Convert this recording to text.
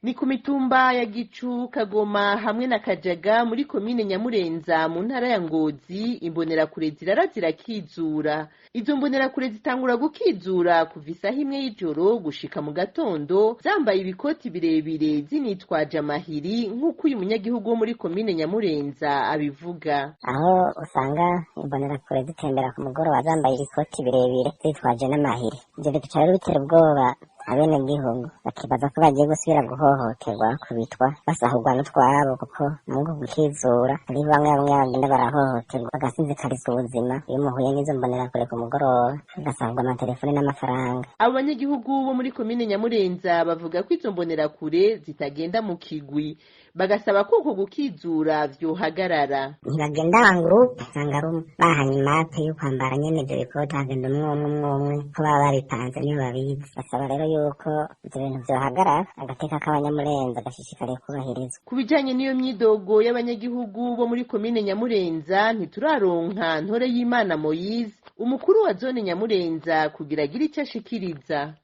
Ni ku mitumba ya Gicu, Kagoma hamwe na Kajaga muri komine Nyamurenza mu ntara ya Ngozi, imbonerakure zirara zirakizura. Izo mbonerakure zitangura gukizura kuva isaha imwe y'ijoro gushika mu gatondo, zambaye ibikoti birebire zinitwaje amahiri nk'uko uyu munyagihugu wo muri komine Nyamurenza abivuga. Aho usanga imbonerakure zitembera ku mugoroba zambaye ibikoti birebire zitwaje n'amahiri. Ivyo bica rero bitera ubwoba abenegihugu, bakibaza ko bagiye gusubira guhohoterwa, kubitwa, basahurwa n'utwabo, kuko mungu gukizura ari bamwe bagenda barahohoterwa bagasinzikariza ubuzima. Iyo muhuye n'izo mbonerakure ku mugoroba bagasahurwa amatelefone n'amafaranga. Abo banyagihugu bo muri komine Nyamurenza bavuga ko izo mbonerakure zitagenda mu kigwi, bagasaba ko uko gukizura vyohagarara. Ntibagenda bangurupe, usanga bahanye imape yo kwambara nyene ivyo bikoti, hagenda umwe ko baba babipanze niyo babizi. Basaba rero yuko ivyo bintu vyohagarara, agateka k'Abanyamurenza gashishikariye kubahirizwa. Ku bijanye n'iyo myidogo y'abanyagihugu bo muri komine Nyamurenza, ntituraronka Ntoreyimana Moise, umukuru wa zone Nyamurenza, kugira agire ico ashikiriza.